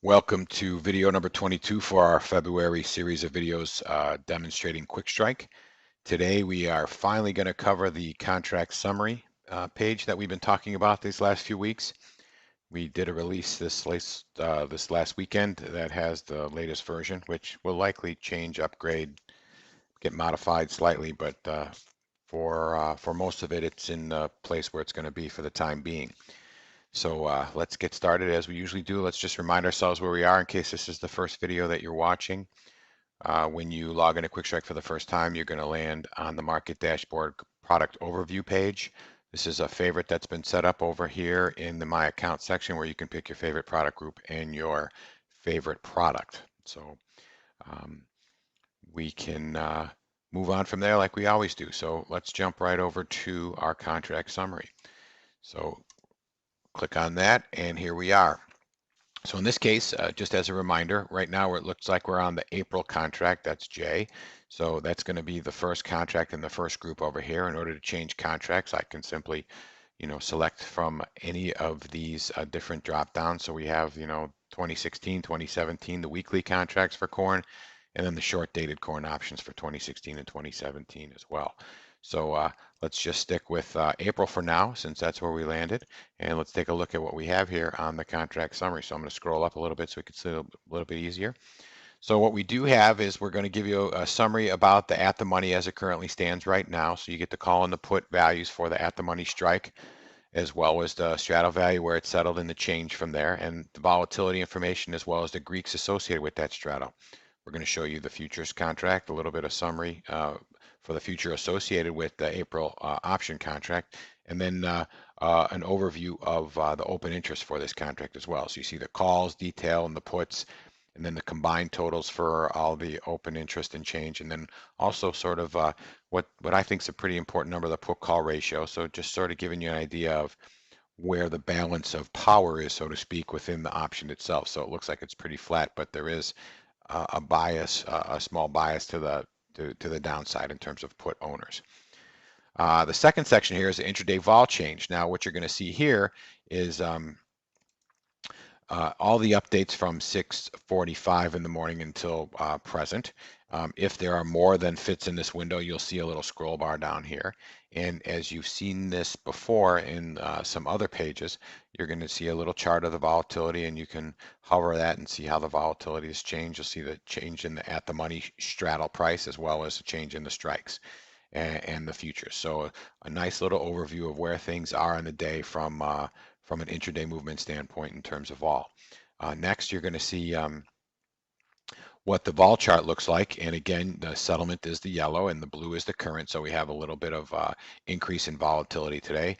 Welcome to video number 22 for our February series of videos demonstrating Quick Strike. Today we are finally going to cover the contract summary page that we've been talking about these last few weeks. We did a release this last weekend that has the latest version, which will likely change, upgrade, get modified slightly, but for most of it, it's in the place where it's going to be for the time being. So let's get started as we usually do. Let's just remind ourselves where we are in case this is the first video that you're watching. When you log into QuickStrike for the first time, you're going to land on the Market Dashboard Product Overview page. This is a favorite that's been set up over here in the My Account section where you can pick your favorite product group and your favorite product. So um, we can move on from there like we always do. So let's jump right over to our contract summary. So click on that, and here we are. So in this case, just as a reminder, right now it looks like we're on the April contract, that's J. So that's going to be the first contract in the first group over here. In order to change contracts, I can simply, select from any of these different drop downs. So we have, 2016, 2017, the weekly contracts for corn, and then the short dated corn options for 2016 and 2017 as well. So let's just stick with April for now, since that's where we landed. And let's take a look at what we have here on the contract summary. So I'm going to scroll up a little bit so we can see it a little bit easier. So what we do have is we're going to give you a summary about the at the money as it currently stands right now. So you get to call in the put values for the at the money strike, as well as the straddle value where it's settled and the change from there, and the volatility information as well as the Greeks associated with that straddle. We're going to show you the futures contract, a little bit of summary for the future associated with the April option contract, and then an overview of the open interest for this contract as well. So you see the calls detail and the puts, and then the combined totals for all the open interest and change, and then also sort of what I think is a pretty important number, the put call ratio. So just sort of giving you an idea of where the balance of power is, so to speak, within the option itself. So it looks like it's pretty flat, but there is a bias, a small bias to the downside in terms of put owners. The second section here is the intraday vol change. Now, what you're going to see here is all the updates from 6:45 in the morning until present. If there are more than fits in this window, you'll see a little scroll bar down here. And as you've seen this before in some other pages, you're going to see a little chart of the volatility, and you can hover that and see how the volatility has changed. You'll see the change in the at the money straddle price as well as a change in the strikes and the futures. So a nice little overview of where things are in the day from an intraday movement standpoint in terms of vol. Next, you're going to see what the vol chart looks like. And again, the settlement is the yellow and the blue is the current. So we have a little bit of increase in volatility today.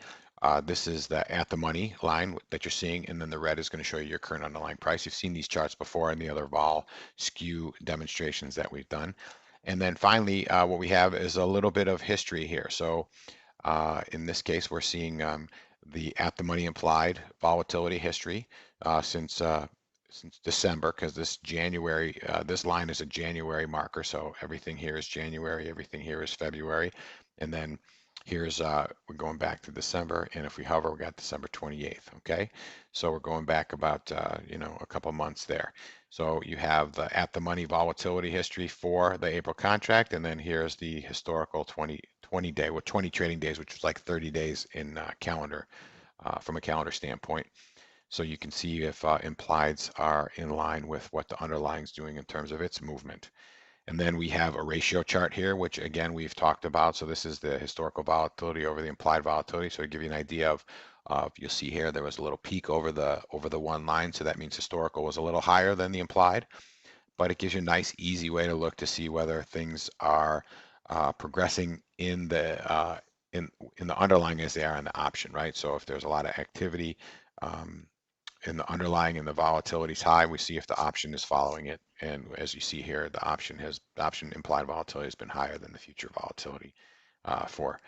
This is the at the money line that you're seeing, and then the red is going to show you your current underlying price. You've seen these charts before in the other vol skew demonstrations that we've done. And then finally, what we have is a little bit of history here. So in this case, we're seeing the at the money implied volatility history since December, because this January, this line is a January marker. So everything here is January, everything here is February. And then here's, we're going back to December. And if we hover, we got December 28th. Okay. So we're going back about, a couple months there. So you have the at the money volatility history for the April contract. And then here's the historical 20 day with 20 trading days, which was like 30 days in calendar from a calendar standpoint. So you can see if implieds are in line with what the underlying is doing in terms of its movement. And then we have a ratio chart here, which again, we've talked about. So this is the historical volatility over the implied volatility. So to give you an idea of, you'll see here, there was a little peak over the one line. So that means historical was a little higher than the implied, but it gives you a nice, easy way to look to see whether things are progressing in the underlying as they are in the option, right? So if there's a lot of activity in the underlying and the volatility is high, we see if the option is following it. And as you see here, the option implied volatility has been higher than the future volatility for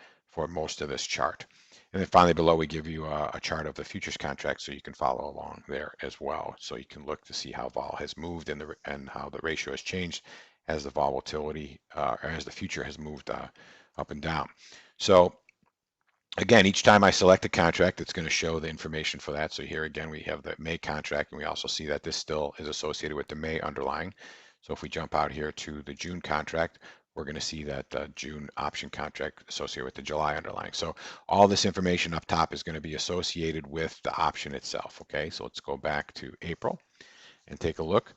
most of this chart. And then finally below, we give you a chart of the futures contract so you can follow along there as well. So you can look to see how vol has moved and how the ratio has changed as the volatility or as the future has moved up and down. So Again, each time I select a contract, it's going to show the information for that. So here again, we have the May contract, and we also see that this still is associated with the May underlying. So if we jump out here to the June contract, we're going to see that the June option contract associated with the July underlying. So all this information up top is going to be associated with the option itself. Okay, so let's go back to April and take a look.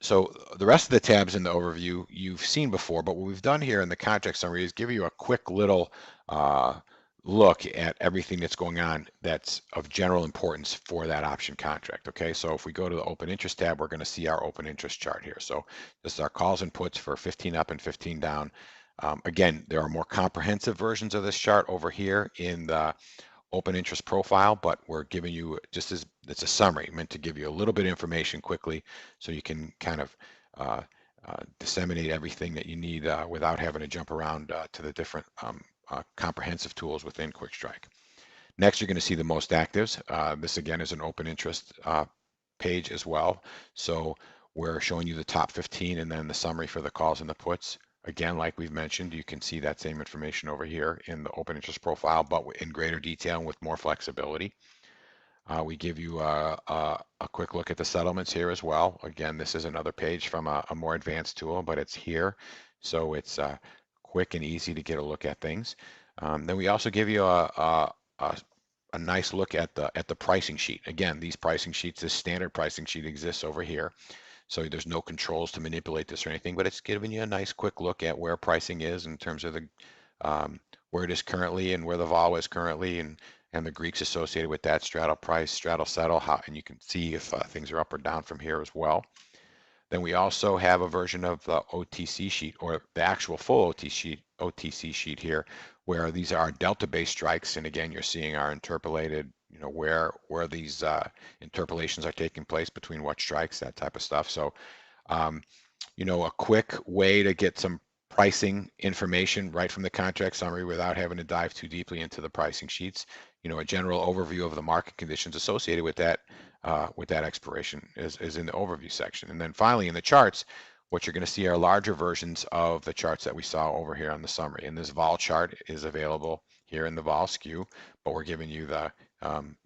So the rest of the tabs in the overview you've seen before, but what we've done here in the contract summary is give you a quick little look at everything that's going on that's of general importance for that option contract. Okay, so if we go to the open interest tab, we're going to see our open interest chart here. So this is our calls and puts for 15 up and 15 down. Again, there are more comprehensive versions of this chart over here in the open interest profile, but we're giving you just as it's a summary meant to give you a little bit of information quickly so you can kind of disseminate everything that you need without having to jump around to the different comprehensive tools within QuickStrike. Next, you're going to see the most actives. This again is an open interest page as well. So we're showing you the top 15 and then the summary for the calls and the puts. Again, like we've mentioned, you can see that same information over here in the open interest profile, but in greater detail and with more flexibility. We give you a quick look at the settlements here as well. Again, this is another page from a more advanced tool, but it's here. So it's quick and easy to get a look at things. Then we also give you a nice look at the pricing sheet. Again, these pricing sheets, this standard pricing sheet exists over here. So there's no controls to manipulate this or anything, but it's giving you a nice quick look at where pricing is in terms of the where it is currently and where the vol is currently and the Greeks associated with that, straddle price, straddle settle, and you can see if things are up or down from here as well. Then we also have a version of the OTC sheet or the actual full OTC sheet here, where these are delta-based strikes, and again, you're seeing our interpolated, where these interpolations are taking place between what strikes, that type of stuff. So, a quick way to get some pricing information right from the contract summary without having to dive too deeply into the pricing sheets. A general overview of the market conditions associated with that expiration is in the overview section. And then finally in the charts, what you're going to see are larger versions of the charts that we saw over here on the summary. And this vol chart is available here in the vol SKU, but we're giving you the,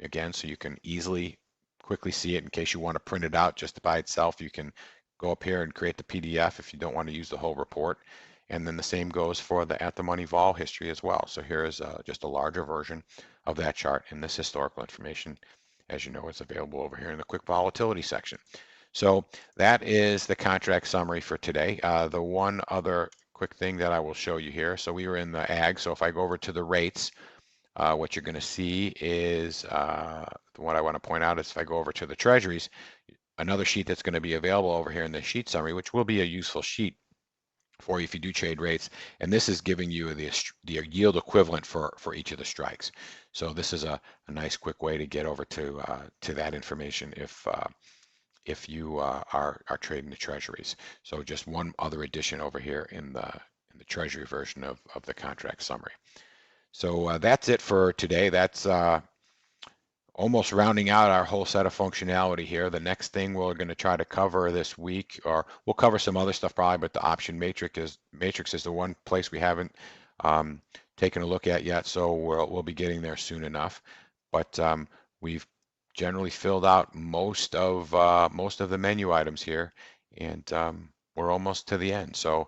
again, so you can quickly see it in case you want to print it out just by itself. You can go up here and create the PDF if you don't want to use the whole report. And then the same goes for the at the money vol history as well. So here is just a larger version of that chart, and this historical information, as you know, is available over here in the quick volatility section. So that is the contract summary for today. The one other quick thing that I will show you here. So we were in the ag. So if I go over to the rates, what you're going to see is what I want to point out is if I go over to the treasuries, another sheet that's going to be available over here in the sheet summary, which will be a useful sheet for you if you do trade rates, and this is giving you the yield equivalent for each of the strikes. So this is a nice quick way to get over to that information if you are trading the treasuries. So just one other addition over here in the treasury version of the contract summary. So that's it for today. That's almost rounding out our whole set of functionality here. The next thing we're going to try to cover this week, or we'll cover some other stuff probably, but the option matrix is the one place we haven't taken a look at yet. So we'll be getting there soon enough. But we've generally filled out most of the menu items here, and we're almost to the end. So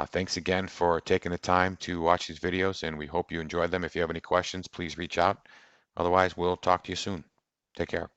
thanks again for taking the time to watch these videos, and we hope you enjoyed them. If you have any questions, please reach out. Otherwise, we'll talk to you soon. Take care.